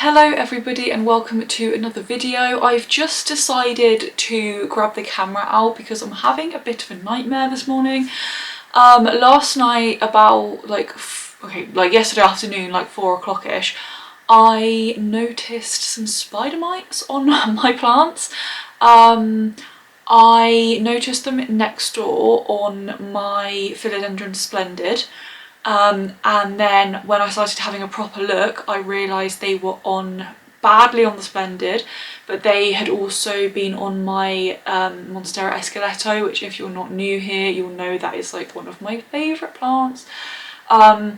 Hello everybody and welcome to another video. I've just decided to grab the camera out because I'm having a bit of a nightmare this morning. Last night about yesterday afternoon, like 4 o'clock-ish, I noticed some spider mites on my plants. I noticed them next door on my philodendron splendid. And then when I started having a proper look, I realised they were badly on the splendid, but they had also been on my Monstera esqueleto, which if you're not new here, you'll know that is like one of my favourite plants. I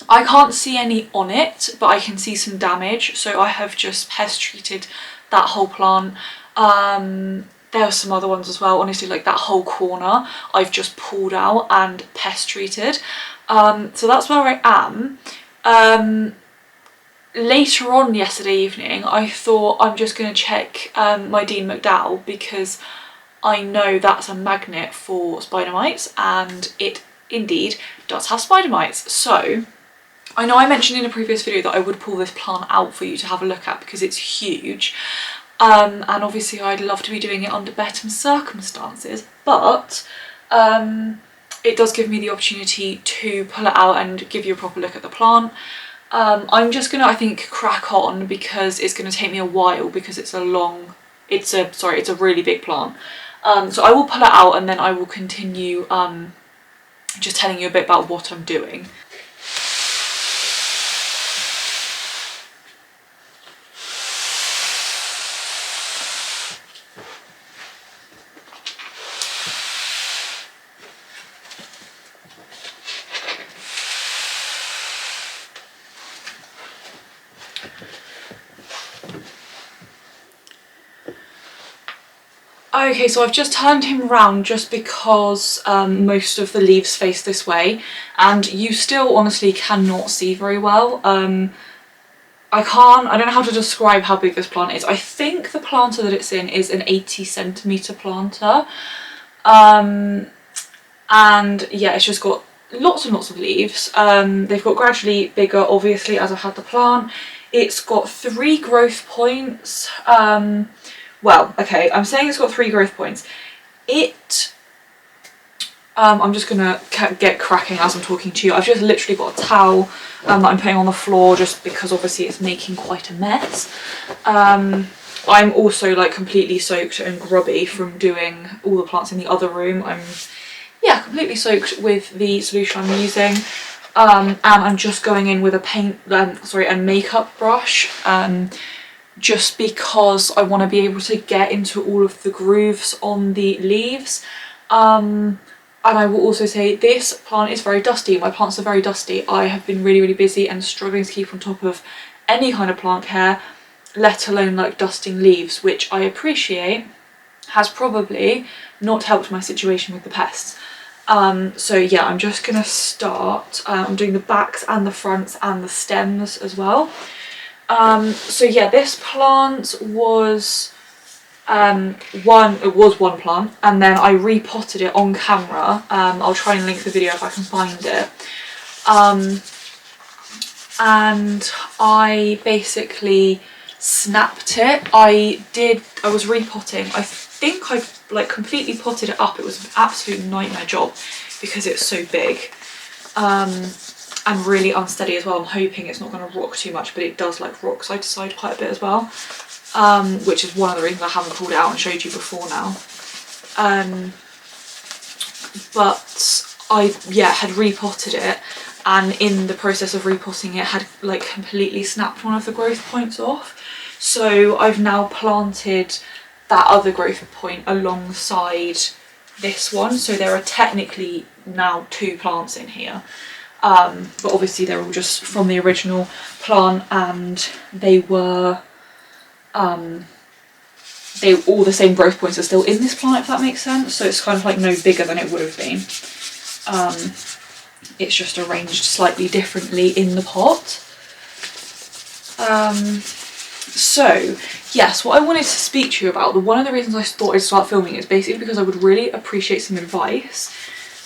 can't see any on it, but I can see some damage, so I have just pest treated that whole plant. There are some other ones as well, honestly, like that whole corner I've just pulled out and pest treated. So that's where I am. Later on yesterday evening, I thought I'm just going to check my Dean McDowell because I know that's a magnet for spider mites, and it indeed does have spider mites. So I know I mentioned in a previous video that I would pull this plant out for you to have a look at because it's huge. And obviously I'd love to be doing it under better circumstances, but it does give me the opportunity to pull it out and give you a proper look at the plant. I'm just gonna, I think, crack on because it's gonna take me a while because it's a really big plant. So I will pull it out and then I will continue just telling you a bit about what I'm doing. Okay, so I've just turned him round just because most of the leaves face this way, and you still honestly cannot see very well. I don't know how to describe how big this plant is. I think the planter that it's in is an 80cm planter. And yeah, it's just got lots and lots of leaves. They've got gradually bigger, obviously, as I've had the plant. It's got 3 growth points. Well, okay, I'm saying it's got 3 growth points. I'm just gonna get cracking as I'm talking to you. I've just literally got a towel that I'm putting on the floor just because obviously it's making quite a mess. I'm also like completely soaked and grubby from doing all the plants in the other room. I'm, yeah, completely soaked with the solution I'm using. And I'm just going in with a makeup brush. Just because I want to be able to get into all of the grooves on the leaves. And I will also say this plant is very dusty. My plants are very dusty. I have been really busy and struggling to keep on top of any kind of plant care, let alone like dusting leaves, which I appreciate has probably not helped my situation with the pests. So yeah, I'm just gonna start. I'm doing the backs and the fronts and the stems as well. So yeah, this plant was one plant, and then I repotted it on camera. I'll try and link the video if I can find it. And I basically snapped it. I was repotting. I think I like completely potted it up. It was an absolute nightmare job because it's so big. And really unsteady as well. I'm hoping it's not going to rock too much, but it does like rock side to side quite a bit as well, which is one of the reasons I haven't pulled it out and showed you before now. But I had repotted it, and in the process of repotting it had like completely snapped one of the growth points off. So I've now planted that other growth point alongside this one, so there are technically now 2 plants in here. But obviously they're all just from the original plant, and they were all the same growth points are still in this plant, if that makes sense. So it's kind of like no bigger than it would have been. It's just arranged slightly differently in the pot. So yes, what I wanted to speak to you about, one of the reasons I thought I'd start filming is basically because I would really appreciate some advice,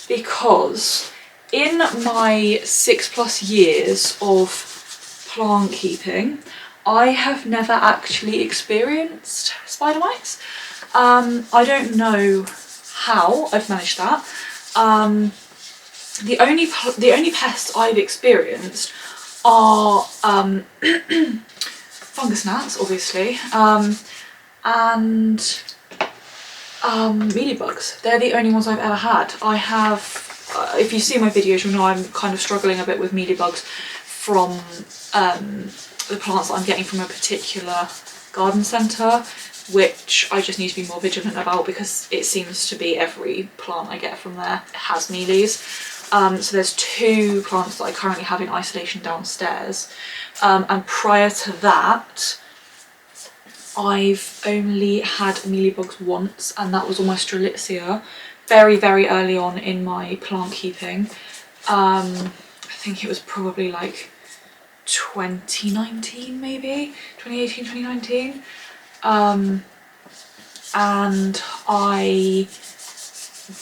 because in my 6+ years of plant keeping, I have never actually experienced spider mites. I don't know how I've managed that. The only pests I've experienced are fungus gnats, obviously, and mealybugs. They're the only ones I've ever had. I have, if you see my videos, you'll know I'm kind of struggling a bit with mealybugs from the plants that I'm getting from a particular garden centre, which I just need to be more vigilant about because it seems to be every plant I get from there has mealies. So there's 2 plants that I currently have in isolation downstairs, and prior to that I've only had mealybugs once, and that was on my strelitzia very, very early on in my plant keeping. I think it was probably like 2019, maybe 2018, 2019. And I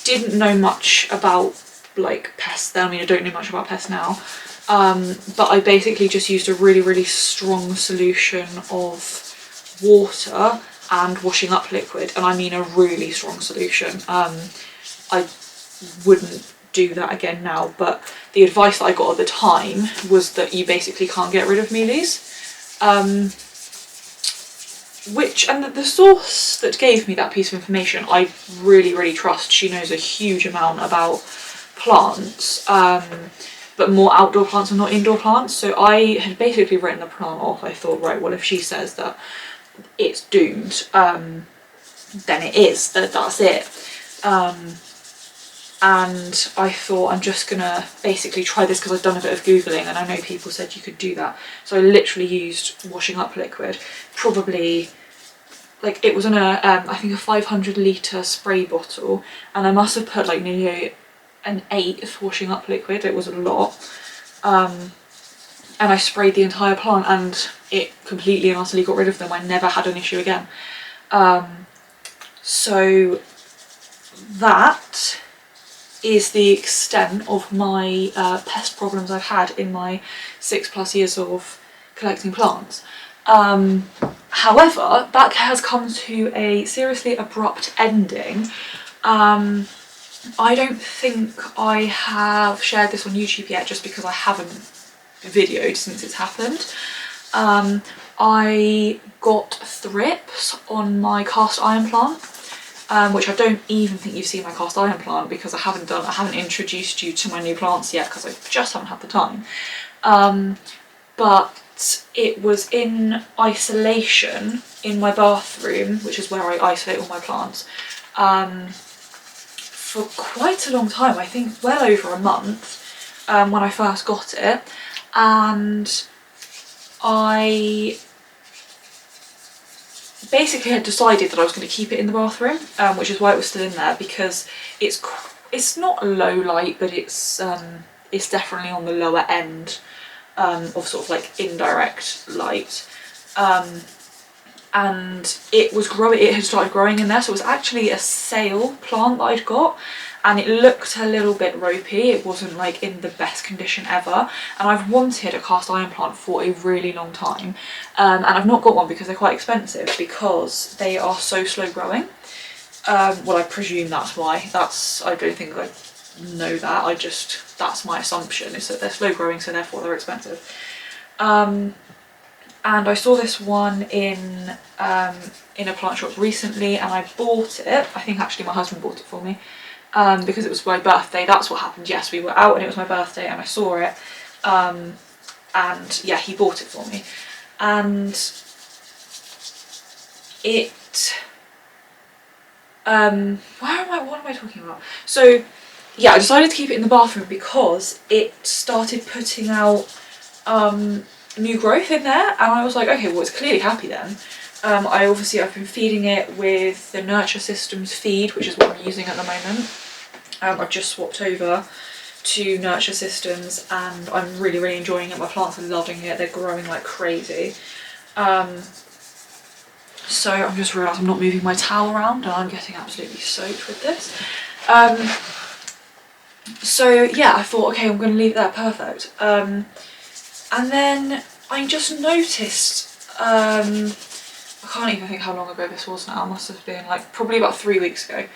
didn't know much about like pests then. I mean, I don't know much about pests now, but I basically just used a really, really strong solution of water and washing up liquid, and I mean a really strong solution. I wouldn't do that again now, but the advice that I got at the time was that you basically can't get rid of mealies. And the source that gave me that piece of information I really, really trust. She knows a huge amount about plants, but more outdoor plants and not indoor plants. So I had basically written the plant off. I thought, right, well, if she says that it's doomed, then it is, that's it. And I thought, I'm just gonna basically try this because I've done a bit of Googling and I know people said you could do that. So I literally used washing up liquid, probably, like, it was in a, I think a 500 litre spray bottle, and I must have put like nearly an 1/8 washing up liquid. It was a lot. And I sprayed the entire plant and it completely and utterly got rid of them. I never had an issue again. So that is the extent of my pest problems I've had in my 6+ years of collecting plants. However, that has come to a seriously abrupt ending. I don't think I have shared this on YouTube yet just because I haven't videoed since it's happened. I got thrips on my cast iron plant, which I don't even think you've seen my cast iron plant because I haven't introduced you to my new plants yet because I just haven't had the time. But it was in isolation in my bathroom, which is where I isolate all my plants, for quite a long time. I think well over a month, when I first got it, and I basically had decided that I was going to keep it in the bathroom, which is why it was still in there, because it's not a low light, but it's definitely on the lower end of sort of like indirect light. And it had started growing in there, so it was actually a sale plant that I'd got, and it looked a little bit ropey. It wasn't like in the best condition ever, and I've wanted a cast iron plant for a really long time, and I've not got one because they're quite expensive because they are so slow growing. Well, I presume that's why. I don't think I know that, that's my assumption, is that they're slow growing, so therefore they're expensive. And I saw this one in a plant shop recently, and I bought it. I think actually my husband bought it for me, because it was my birthday. That's what happened. Yes, we were out and it was my birthday and I saw it, and yeah, he bought it for me. And it what am I talking about? So yeah, I decided to keep it in the bathroom because it started putting out new growth in there, and I was like, okay, well, it's clearly happy then. I've been feeding it with the Nurture Systems feed, which is what I'm using at the moment. I've just swapped over to Nurture Systems and I'm really, really enjoying it. My plants are loving it, they're growing like crazy. So I've just realised I'm not moving my towel around and I'm getting absolutely soaked with this. So yeah, I thought, okay, I'm going to leave it there, perfect. And then I just noticed I can't even think how long ago this was now. It must have been like probably about 3 weeks ago.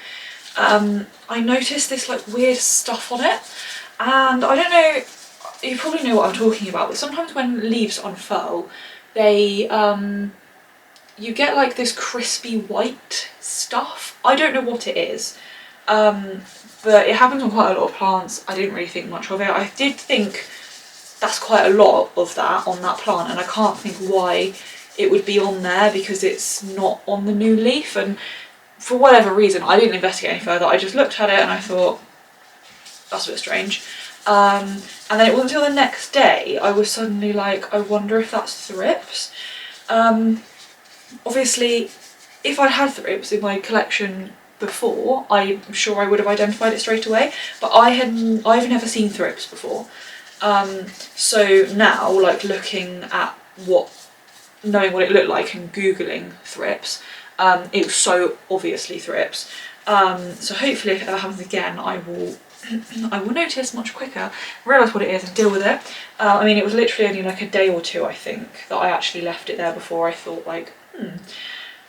I noticed this like weird stuff on it, and I don't know, you probably know what I'm talking about, but sometimes when leaves unfurl, they you get like this crispy white stuff. I don't know what it is, but it happens on quite a lot of plants. I didn't really think much of it. I did think that's quite a lot of that on that plant, and I can't think why it would be on there because it's not on the new leaf, and for whatever reason I didn't investigate any further. I just looked at it and I thought that's a bit strange, and then it wasn't until the next day I was suddenly like, I wonder if that's thrips. Obviously if I'd had thrips in my collection before, I'm sure I would have identified it straight away, but I've never seen thrips before. So now, like looking at knowing what it looked like and googling thrips, it was so obviously thrips. So hopefully if it ever happens again, I will notice much quicker, realise what it is and deal with it. I mean, it was literally only like a day or two, I think, that I actually left it there before I thought like,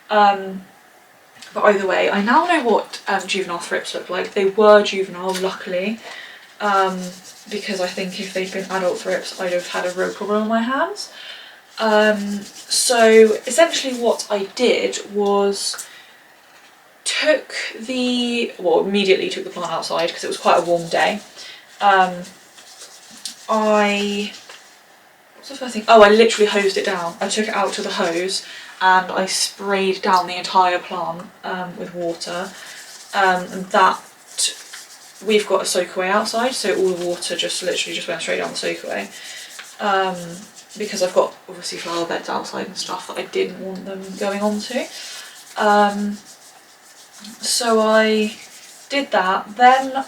but either way, I now know what juvenile thrips look like. They were juvenile, luckily, because I think if they'd been adult thrips, I'd have had a real problem on my hands. So essentially what I did was immediately took the plant outside because it was quite a warm day. What's the first thing? Oh, I literally hosed it down. I took it out to the hose and I sprayed down the entire plant with water, and that, we've got a soakaway outside, so all the water literally just went straight down the soakaway, because I've got obviously flower beds outside and stuff that I didn't want them going onto. So I did that, then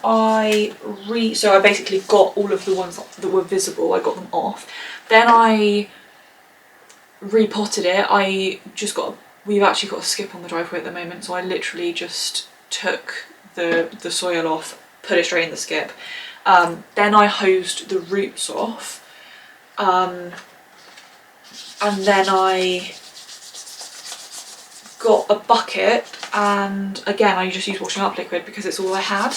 so I basically got all of the ones that were visible, I got them off. Then I repotted it. We've actually got a skip on the driveway at the moment, so I literally just took the soil off, put it straight in the skip. Then I hosed the roots off, and then I got a bucket, and again I just used washing up liquid because it's all I had,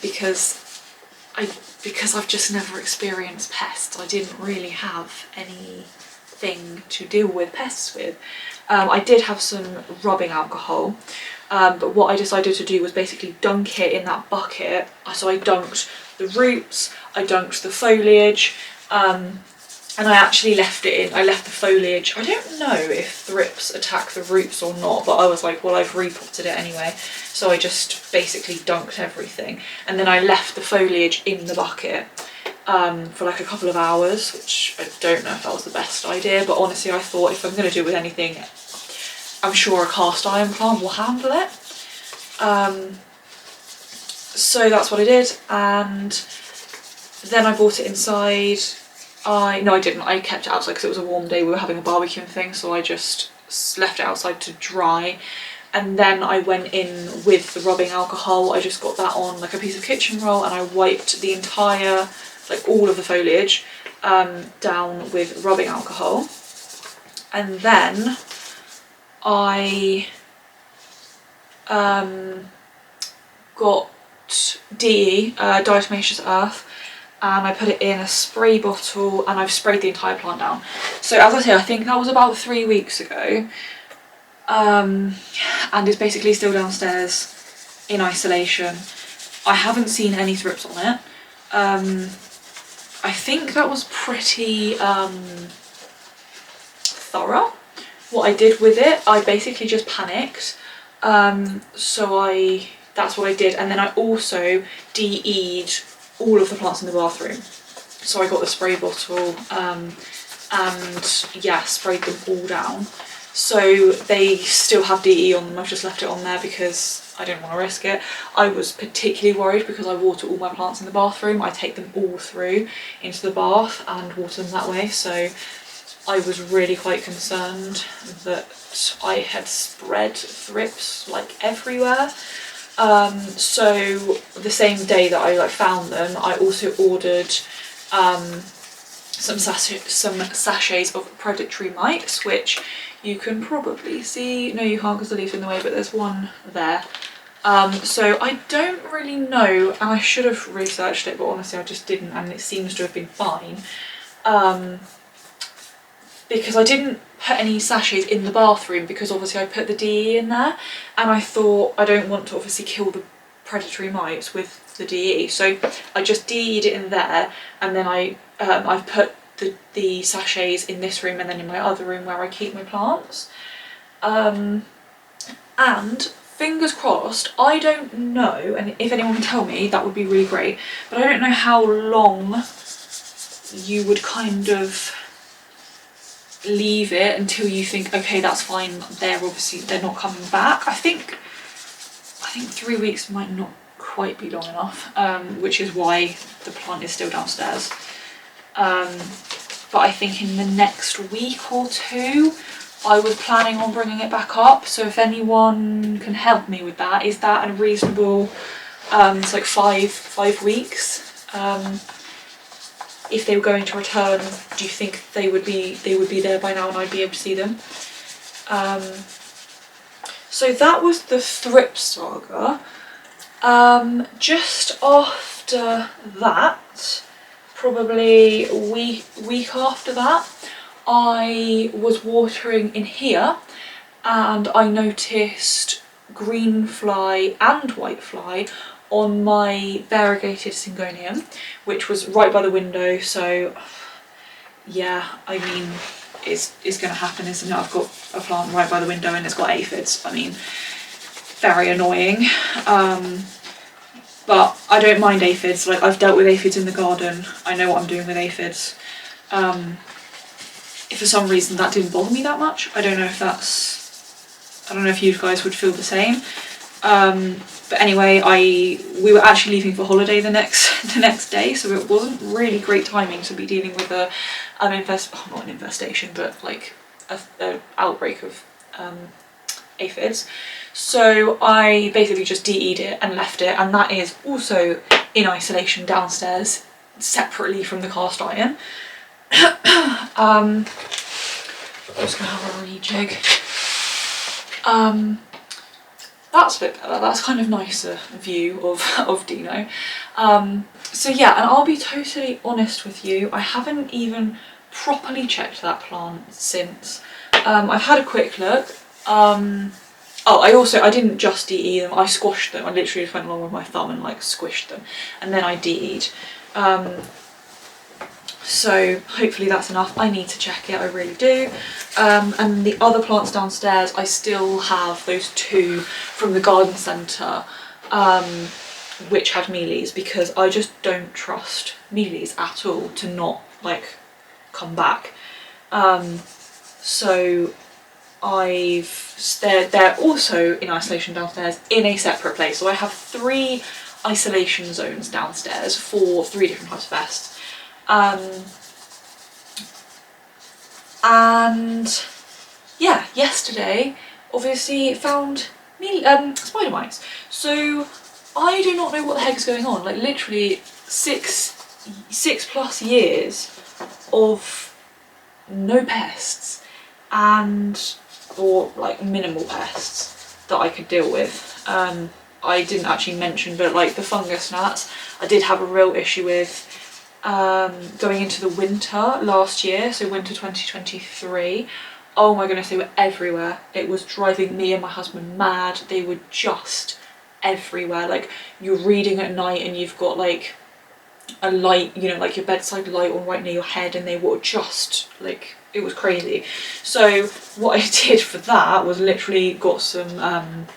because I've just never experienced pests. I didn't really have anything to deal with pests with. I did have some rubbing alcohol, but what I decided to do was basically dunk it in that bucket. So I dunked the roots, I dunked the foliage, and I actually left it in. I left the foliage. I don't know if thrips attack the roots or not, but I was like, well, I've repotted it anyway. So I just basically dunked everything. And then I left the foliage in the bucket for like a couple of hours, which I don't know if that was the best idea, but honestly I thought if I'm going to do with anything, I'm sure a cast iron plant will handle it. So that's what I did, and then I brought it inside. No, I didn't. I kept it outside because it was a warm day. We were having a barbecue and things, so I just left it outside to dry. And then I went in with the rubbing alcohol. I just got that on like a piece of kitchen roll, and I wiped the entire, like all of the foliage, down with rubbing alcohol. And then I got DE, diatomaceous earth, and I put it in a spray bottle, and I've sprayed the entire plant down. So as I say, I think that was about 3 weeks ago, and it's basically still downstairs in isolation. I haven't seen any thrips on it. I think that was pretty thorough what I did with it. I basically just panicked, so that's what I did, and then I also DE'd all of the plants in the bathroom. So I got the spray bottle, and yeah, sprayed them all down. So they still have DE on them. I've just left it on there because I didn't want to risk it. I was particularly worried because I water all my plants in the bathroom. I take them all through into the bath and water them that way. So I was really quite concerned that I had spread thrips like everywhere. So the same day that I found them, I also ordered some sachets of predatory mites, which you can probably see. No, you can't because the leaf's in the way, but there's one there. So I don't really know, and I should have researched it, but honestly I just didn't, and it seems to have been fine. Because I didn't put any sachets in the bathroom, because obviously I put the DE in there, and I thought I don't want to obviously kill the predatory mites with the DE, so I just DE'd it in there, and then I've put the sachets in this room and then in my other room where I keep my plants. And fingers crossed, I don't know, and if anyone can tell me that would be really great, but I don't know how long you would kind of leave it until you think, okay, that's fine, they're not coming back. I think 3 weeks might not quite be long enough, which is why the plant is still downstairs. But I think in the next week or two I was planning on bringing it back up, so if anyone can help me with that, is that a reasonable, it's like five weeks, if they were going to return, do you think they would be there by now and I'd be able to see them? So that was the thrips saga. Just after that, probably a week after that, I was watering in here and I noticed green fly and white fly on my variegated syngonium, which was right by the window. So yeah, I mean, it's going to happen, isn't it? I've got a plant right by the window and it's got aphids. I mean, very annoying. But I don't mind aphids. Like, I've dealt with aphids in the garden. I know what I'm doing with aphids. If for some reason that didn't bother me that much, I don't know if you guys would feel the same. But anyway, we were actually leaving for holiday the next day, so it wasn't really great timing to be dealing with not an infestation, but like a outbreak of aphids. So I basically just DE'd it and left it, and that is also in isolation downstairs, separately from the cast iron. I'm just gonna have a rejig. That's a bit better. That's kind of nicer view of Dino. So yeah, and I'll be totally honest with you, I haven't even properly checked that plant since. I've had a quick look. I didn't just DE them, I squashed them. I literally just went along with my thumb and like squished them, and then I DE'd. So hopefully that's enough. I need to check it, I really do. And the other plants downstairs, I still have those two from the garden centre, which had mealies, because I just don't trust mealies at all to not like come back. So they're also in isolation downstairs in a separate place. So I have 3 isolation zones downstairs for 3 different types of pests. And yeah, yesterday obviously found spider mites. So I do not know what the heck is going on. Like literally 6+ years of no pests or like minimal pests that I could deal with. I didn't actually mention, but like the fungus gnats I did have a real issue with going into the winter last year, so winter 2023. Oh my goodness, they were everywhere. It was driving me and my husband mad. They were just everywhere. Like, you're reading at night and you've got like a light, you know, like your bedside light on right near your head, and they were just like, it was crazy. So what I did for that was literally got some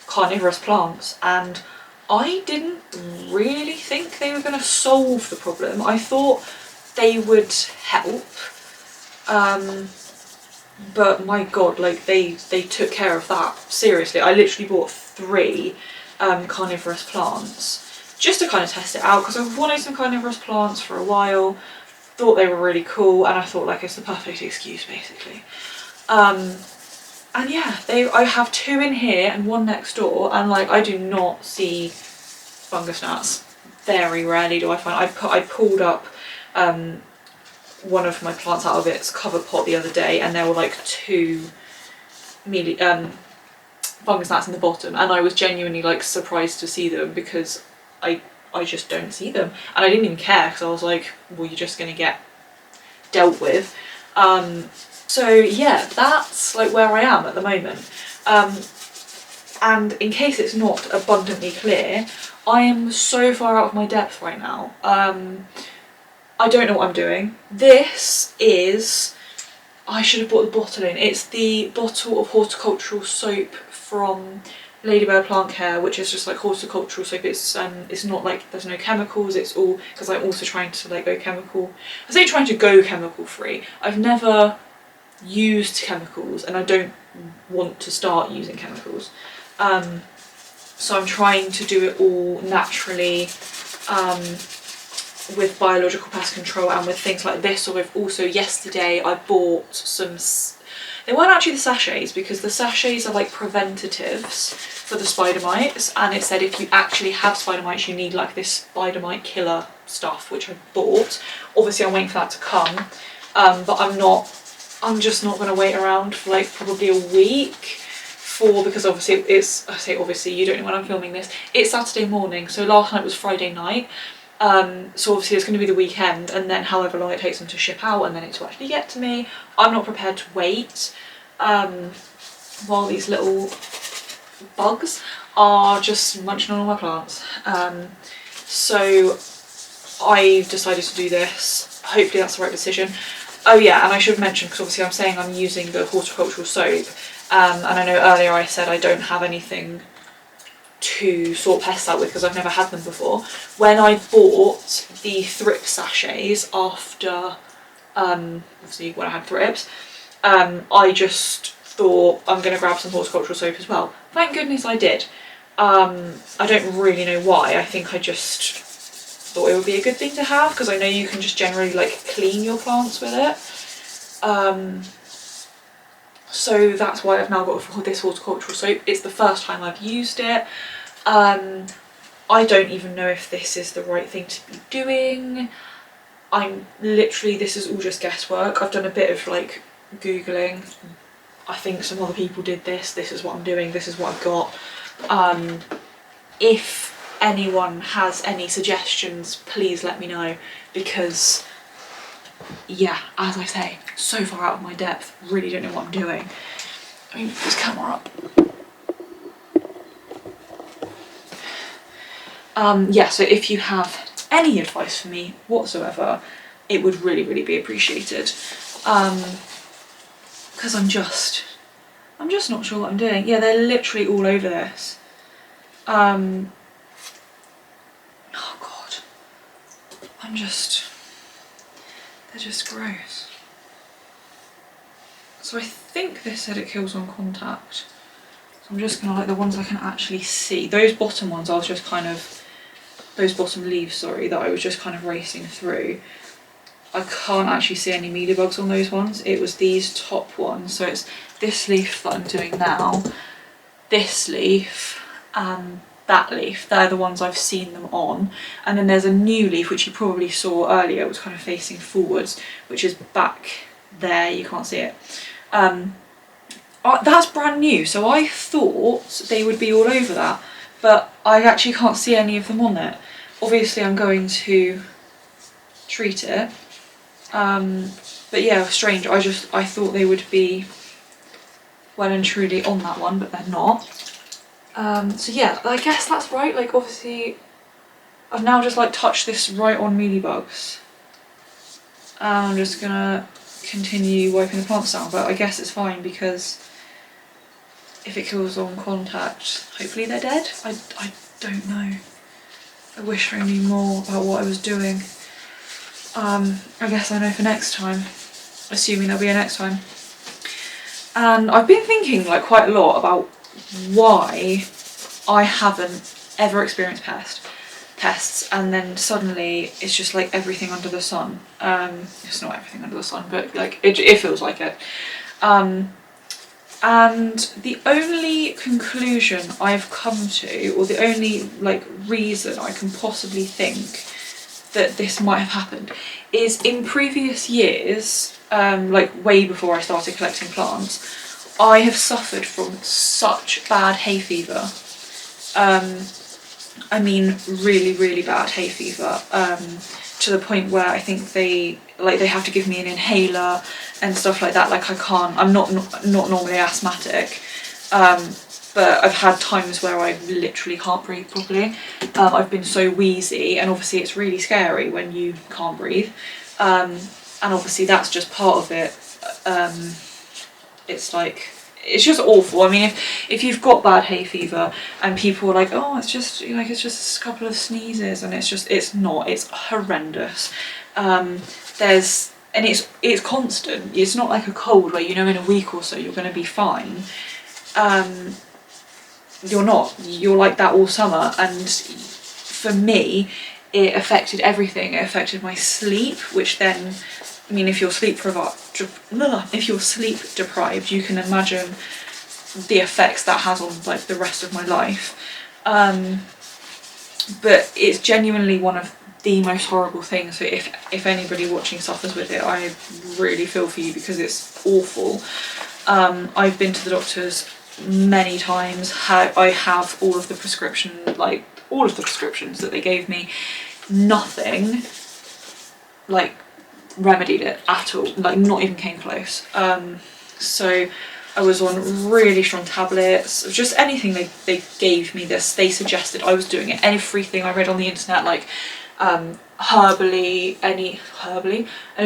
carnivorous plants, and I didn't really think they were going to solve the problem. I thought they would help, but my god, like they took care of that. Seriously, I literally bought 3 carnivorous plants just to kind of test it out, because I've wanted some carnivorous plants for a while, thought they were really cool, and I thought like it's the perfect excuse basically. And yeah, I have 2 in here and 1 next door, and like I do not see fungus gnats. Very rarely do I find. I pulled up one of my plants out of its cover pot the other day, and there were like 2 fungus gnats in the bottom, and I was genuinely like surprised to see them, because I just don't see them, and I didn't even care, because I was like, well, you're just going to get dealt with. So yeah, that's like where I am at the moment. And in case it's not abundantly clear, I am so far out of my depth right now. I don't know what I'm doing. This is, I should have bought the bottle in. It's the bottle of horticultural soap from Ladybird Plant Care, which is just like horticultural soap. It's not like, there's no chemicals. It's all, because I'm also trying to like go chemical. I say trying to go chemical free. I've never used chemicals, and I don't want to start using chemicals. So I'm trying to do it all naturally, with biological pest control and with things like this. So I've also, yesterday I bought some, they weren't actually the sachets, because the sachets are like preventatives for the spider mites, and it said if you actually have spider mites you need like this spider mite killer stuff, which I bought. Obviously I'm waiting for that to come, but I'm just not going to wait around for like probably a week because obviously it's, I say obviously, you don't know when I'm filming this, it's Saturday morning, so last night was Friday night. So obviously it's going to be the weekend, and then however long it takes them to ship out and then it to actually get to me. I'm not prepared to wait while these little bugs are just munching on all my plants. So I decided to do this. Hopefully that's the right decision. Oh yeah, and I should mention, because obviously I'm saying I'm using the horticultural soap, and I know earlier I said I don't have anything to sort pests out with because I've never had them before. When I bought the thrips sachets after, obviously when I had thrips, I just thought I'm going to grab some horticultural soap as well. Thank goodness I did. I don't really know why. I think I just thought it would be a good thing to have, because I know you can just generally like clean your plants with it. So that's why I've now got this horticultural soap. It's the first time I've used it. I don't even know if this is the right thing to be doing. This is all just guesswork. I've done a bit of like Googling. I think some other people did this. This is what I'm doing. This is what I've got. If anyone has any suggestions, please let me know, because yeah, as I say, so far out of my depth, really don't know what I'm doing. I mean, put this camera up. Yeah, so if you have any advice for me whatsoever, it would really, really be appreciated. Because I'm just not sure what I'm doing. Yeah, they're literally all over this. Oh God, they're just gross. So I think this said it kills on contact. So I'm just gonna, like, the ones I can actually see. Those bottom ones I was just kind of, those bottom leaves, sorry, that I was just kind of racing through. I can't actually see any mealybugs on those ones. It was these top ones. So it's this leaf that I'm doing now, this leaf, and that leaf. They're the ones I've seen them on. And then there's a new leaf, which you probably saw earlier, it was kind of facing forwards, which is back there, you can't see it. That's brand new, so I thought they would be all over that, but I actually can't see any of them on it. Obviously I'm going to treat it, but yeah, strange. I thought they would be well and truly on that one, but they're not. So yeah, I guess that's right. Like, obviously I've now just like touched this right on mealybugs. I'm just gonna continue wiping the plants down, but I guess it's fine, because if it kills on contact, hopefully they're dead. I don't know. I wish I knew more about what I was doing. I guess I know for next time, assuming there'll be a next time. And I've been thinking like quite a lot about why I haven't ever experienced pests, and then suddenly it's just like everything under the sun. It's not everything under the sun, but like it feels like it. And the only conclusion I've come to, or the only like reason I can possibly think that this might have happened is in previous years, like way before I started collecting plants, I have suffered from such bad hay fever. I mean really, really bad hay fever, to the point where I think they have to give me an inhaler and stuff like that. Like I'm not normally asthmatic, but I've had times where I literally can't breathe properly. I've been so wheezy, and obviously it's really scary when you can't breathe, and obviously that's just part of it. It's just awful. I mean, if you've got bad hay fever and people are like, oh, it's just a couple of sneezes, and it's not. It's horrendous. It's constant. It's not like a cold where in a week or so you're going to be fine. You're not. You're like that all summer, and for me, it affected everything. It affected my sleep, which then, I mean, if you're sleep deprived, you can imagine the effects that has on like the rest of my life. But it's genuinely one of the most horrible things. So if anybody watching suffers with it, I really feel for you, because it's awful. I've been to the doctors many times. I have all of the prescriptions that they gave me. Nothing like remedied it at all, like not even came close. So I was on really strong tablets, just anything they gave me. They suggested I was doing it. Everything I read on the internet, like any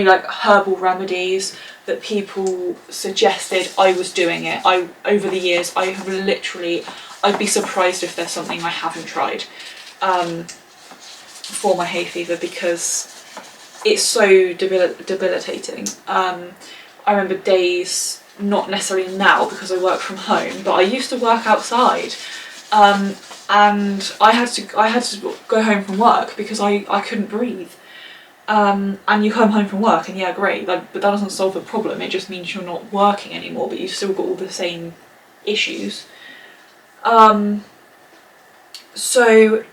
like herbal remedies that people suggested, I was doing it. Over the years, I have literally, I'd be surprised if there's something I haven't tried for my hay fever, because it's so debilitating. I remember days, not necessarily now because I work from home, but I used to work outside, and I had to go home from work because I couldn't breathe. And you come home from work and yeah, great, but that doesn't solve the problem. It just means you're not working anymore, but you've still got all the same issues. So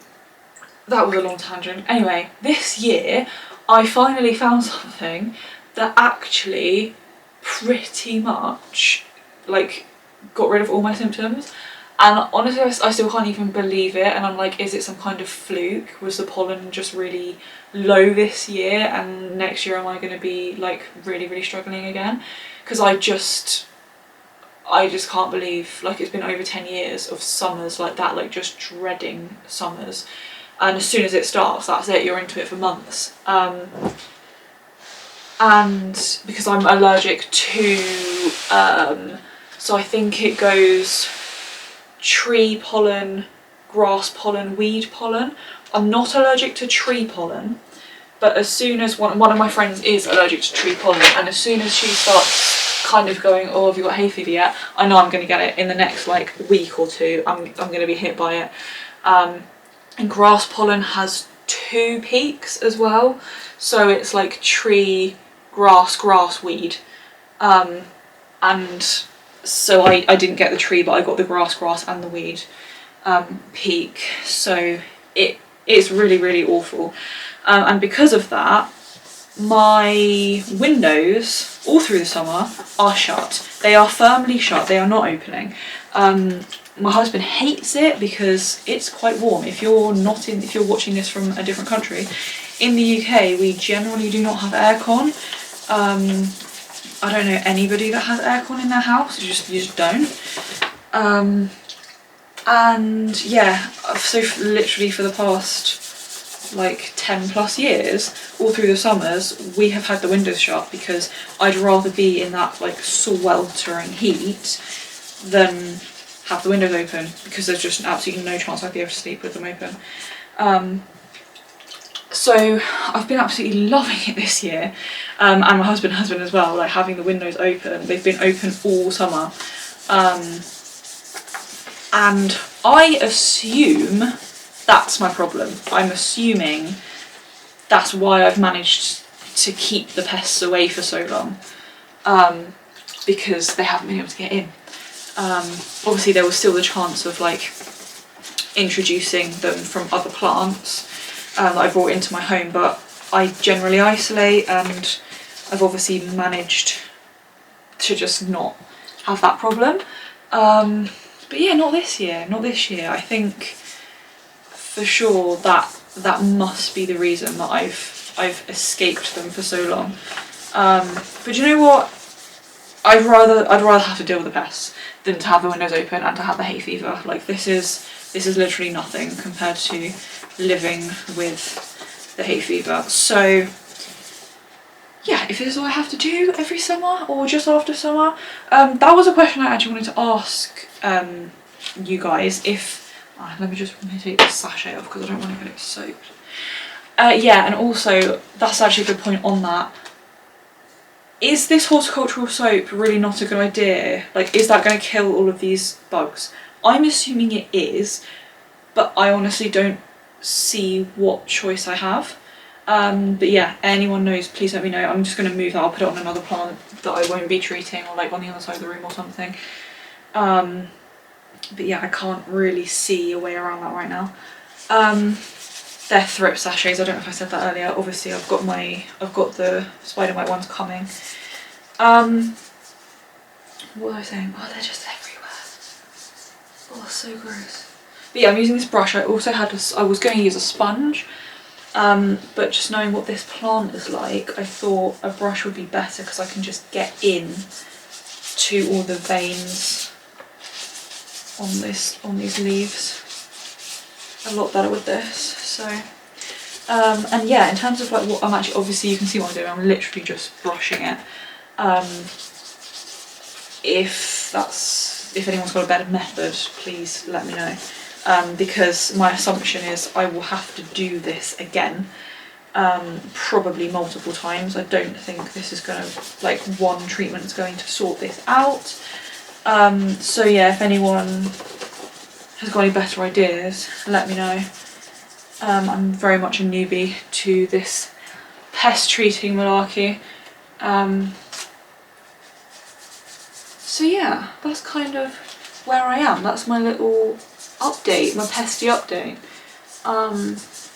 that was a long tangent. Anyway, this year I finally found something that actually pretty much like got rid of all my symptoms, and honestly I still can't even believe it, and I'm like, is it some kind of fluke? Was the pollen just really low this year, and next year am I going to be like really, really struggling again? Because I just can't believe, like, it's been over 10 years of summers like that, like just dreading summers. And as soon as it starts, that's it, you're into it for months. And because I'm allergic to, so I think it goes tree pollen, grass pollen, weed pollen. I'm not allergic to tree pollen, but as soon as one of my friends is allergic to tree pollen, and as soon as she starts kind of going, oh, have you got hay fever yet? I know I'm going to get it in the next like week or two. I'm going to be hit by it. And grass pollen has 2 peaks as well, so it's like tree, grass, weed, and so I didn't get the tree, but I got the grass and the weed peak. So it's really, really awful, and because of that, my windows all through the summer are shut. They are firmly shut. They are not opening. My husband hates it because it's quite warm. If you're watching this from a different country, in the UK we generally do not have aircon. I don't know anybody that has aircon in their house. You just don't. And yeah, so literally for the past like 10 plus years, all through the summers, we have had the windows shut, because I'd rather be in that like sweltering heat than have the windows open, because there's just absolutely no chance I'd be able to sleep with them open. So I've been absolutely loving it this year, and my husband has been as well, like having the windows open. They've been open all summer, and I assume that's my problem. I'm assuming that's why I've managed to keep the pests away for so long, because they haven't been able to get in. Obviously there was still the chance of like introducing them from other plants, that I brought into my home, but I generally isolate, and I've obviously managed to just not have that problem. But yeah, not this year. I think for sure that must be the reason that I've escaped them for so long. But you know what? I'd rather have to deal with the pests than to have the windows open and to have the hay fever. Like this is literally nothing compared to living with the hay fever. So yeah, if this is what I have to do every summer or just after summer, that was a question I actually wanted to ask you guys. If let me take this sachet off because I don't want to get it soaked. Yeah, and also that's actually a good point on that. Is this horticultural soap really not a good idea? Like, is that going to kill all of these bugs? I'm assuming it is, but I honestly don't see what choice I have. But yeah, anyone knows, please let me know. I'm just going to move that. I'll put it on another plant that I won't be treating, or like on the other side of the room or something. But yeah, I can't really see a way around that right now. They're thrip sachets. I don't know if I said that earlier. Obviously, I've got the spider mite ones coming. What was I saying? Oh, they're just everywhere. Oh, so gross. But yeah, I'm using this brush. I also I was going to use a sponge, but just knowing what this plant is like, I thought a brush would be better because I can just get in to all the veins on these leaves. A lot better with this. So and yeah, in terms of like what I'm actually, obviously you can see what I'm doing, I'm literally just brushing it. If anyone's got a better method, please let me know, because my assumption is I will have to do this again, probably multiple times. I don't think this is going to, like, one treatment's going to sort this out. So yeah, if anyone has got any better ideas, let me know. I'm very much a newbie to this pest treating malarkey. So yeah, that's kind of where I am. That's my little update, my pesty update,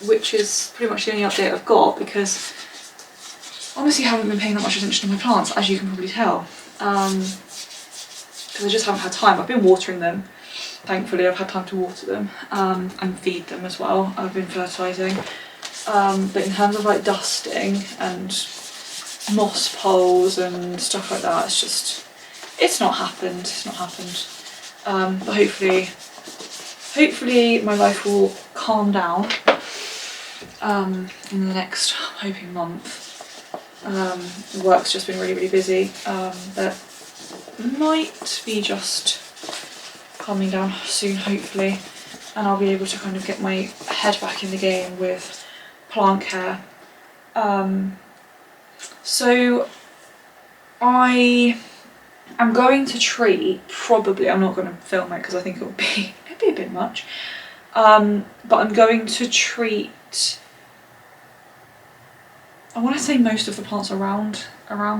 which is pretty much the only update I've got because honestly I haven't been paying that much attention to my plants, as you can probably tell, because I just haven't had time. I've been watering them. Thankfully I've had time to water them and feed them as well. I've been fertilising, but in terms of like dusting and moss poles and stuff like that, it's not happened. But hopefully my life will calm down in the next, I'm hoping, month. Work's just been really busy. That might be just calming down soon, hopefully, and I'll be able to kind of get my head back in the game with plant care. So I am going to treat, probably, I'm not going to film it because I think it'd be a bit much, but I'm going to treat, I want to say, most of the plants around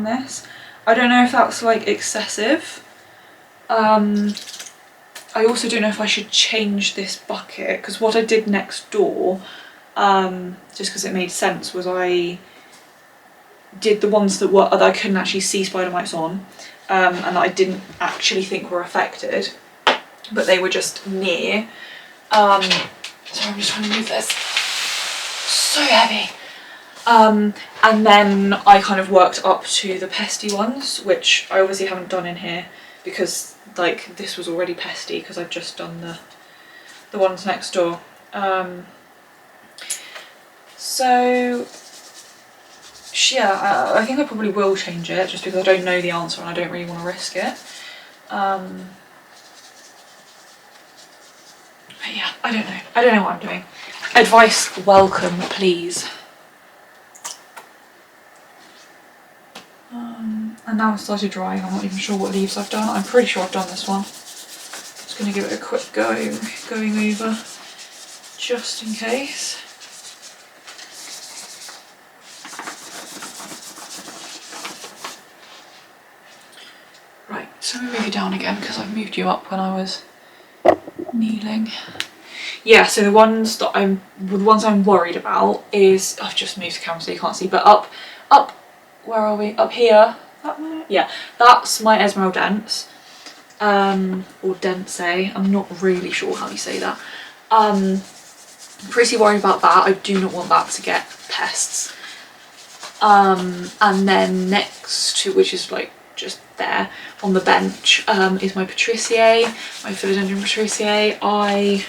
this. I don't know if that's like excessive. I also don't know if I should change this bucket, because what I did next door, just because it made sense, was I did the ones that I couldn't actually see spider mites on, and that I didn't actually think were affected, but they were just near. Sorry, I'm just trying to move this. So heavy. And then I kind of worked up to the pesty ones, which I obviously haven't done in here because like this was already pesty because I've just done the ones next door. So yeah, I think I probably will change it just because I don't know the answer and I don't really want to risk it. But yeah, I don't know what I'm doing. Advice welcome, please. And now it's started drying. I'm not even sure what leaves I've done. I'm pretty sure I've done this one. Just going to give it a quick going over, just in case. Right, so let me move you down again because I've moved you up when I was kneeling. yeah, so the ones I'm worried about is, I've just moved the camera so you can't see, but up, where are we? Up here. Yeah, that's my Esmeraldents. Or Dense. I'm not really sure how you say that. Pretty worried about that. I do not want that to get pests. And then next to, which is like just there on the bench, is my Patriciae, my philodendron Patriciae. I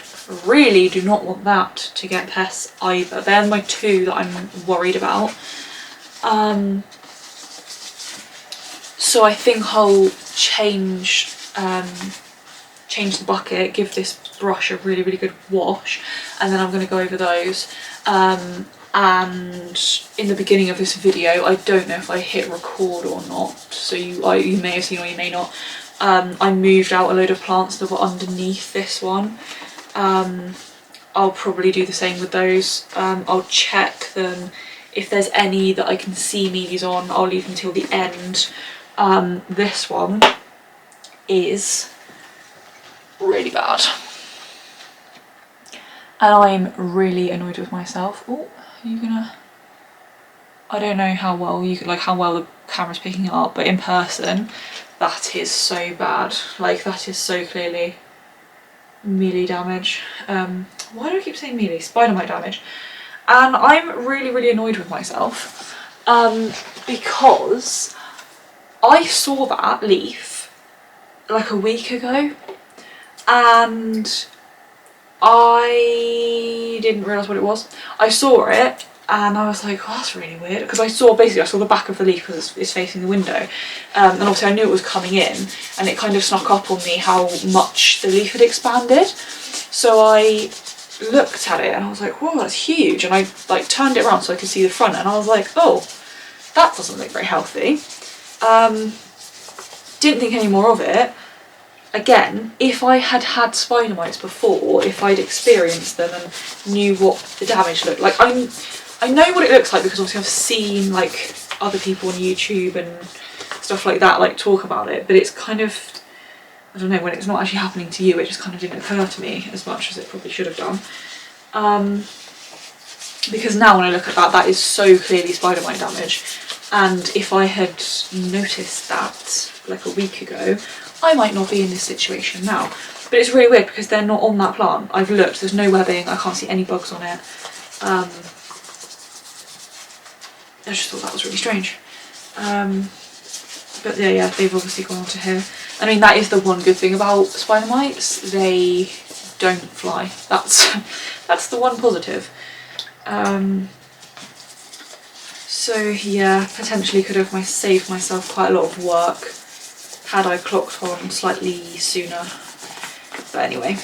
really do not want that to get pests either. They're my two that I'm worried about. So I think I'll change the bucket, give this brush a really good wash, and then I'm going to go over those. And in the beginning of this video, I don't know if I hit record or not, so you may have seen or you may not, I moved out a load of plants that were underneath this one. I'll probably do the same with those. I'll check them. If there's any that I can see mealies on, I'll leave them till the end. This one is really bad, and I'm really annoyed with myself. Oh, are you gonna? I don't know how well the camera's picking it up, but in person, that is so bad. Like, that is so clearly mealy damage. Why do I keep saying mealy? Spider mite damage. And I'm really annoyed with myself, because I saw that leaf like a week ago, and I didn't realise what it was. I saw it and I was like, oh, that's really weird, because I saw the back of the leaf because it's facing the window, and obviously I knew it was coming in, and it kind of snuck up on me how much the leaf had expanded. So I looked at it and I was like, whoa, that's huge, and I like turned it around so I could see the front, and I was like, oh, that doesn't look very healthy. Didn't think any more of it. Again, if I had had spider mites before, if I'd experienced them and knew what the damage looked like, I know what it looks like, because obviously I've seen like other people on YouTube and stuff like that like talk about it, but it's kind of, I don't know, when it's not actually happening to you, it just kind of didn't occur to me as much as it probably should have done. Because now when I look at that, that is so clearly spider mite damage, and if I had noticed that like a week ago, I might not be in this situation now. But it's really weird because they're not on that plant. I've looked, there's no webbing, I can't see any bugs on it. I just thought that was really strange. But yeah, they've obviously gone on to here. I mean, that is the one good thing about spider mites, they don't fly. That's the one positive. So yeah, potentially could have saved myself quite a lot of work had I clocked on slightly sooner. But anyway.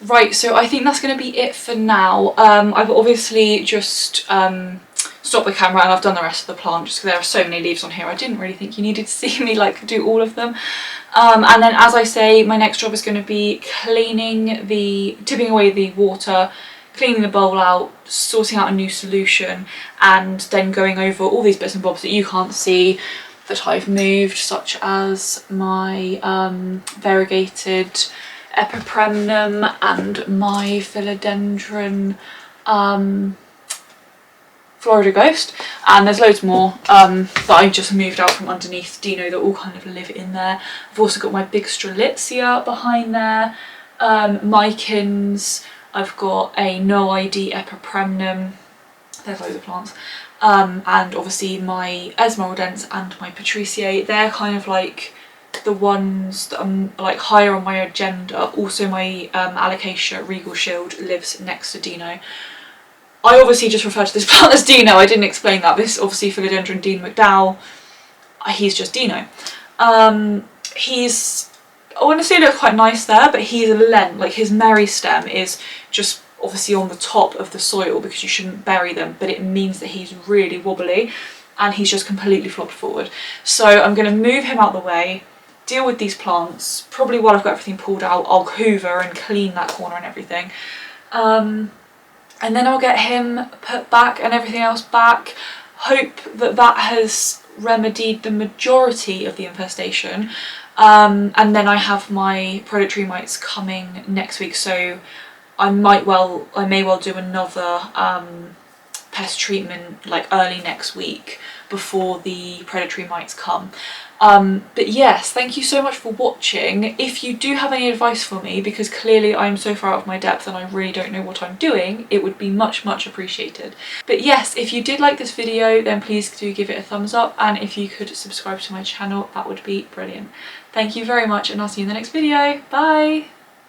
Right, so I think that's going to be it for now. I've obviously just stopped the camera and I've done the rest of the plant just because there are so many leaves on here. I didn't really think you needed to see me like do all of them. And then, as I say, my next job is going to be tipping away the water, cleaning the bowl out, sorting out a new solution, and then going over all these bits and bobs that you can't see that I've moved, such as my variegated epipremnum and my philodendron Florida Ghost, and there's loads more that I just moved out from underneath Dino that all kind of live in there. I've also got my big Strelitzia behind there, Mykins, I've got a no ID epipremnum, there's loads of plants, and obviously my Esmeraldents and my Patriciae. They're kind of like the ones that I'm like higher on my agenda. Also my Alocasia Regal Shield lives next to Dino. I obviously just referred to this plant as Dino, I didn't explain that. This obviously philodendron Dean McDowell, he's just Dino. He's, I want to say looks quite nice there, but he's a lent, like his Mary stem is just obviously on the top of the soil because you shouldn't bury them, but it means that he's really wobbly and he's just completely flopped forward. So I'm going to move him out the way, deal with these plants. Probably while I've got everything pulled out, I'll hoover and clean that corner and everything. And then I'll get him put back and everything else back. Hope that that has remedied the majority of the infestation. And then I have my predatory mites coming next week, so I may well do another pest treatment like early next week before the predatory mites come. But yes, thank you so much for watching. If you do have any advice for me, because clearly I'm so far out of my depth and I really don't know what I'm doing, it would be much appreciated. But yes, if you did like this video, then please do give it a thumbs up, and if you could subscribe to my channel, that would be brilliant. Thank you very much, and I'll see you in the next video. Bye!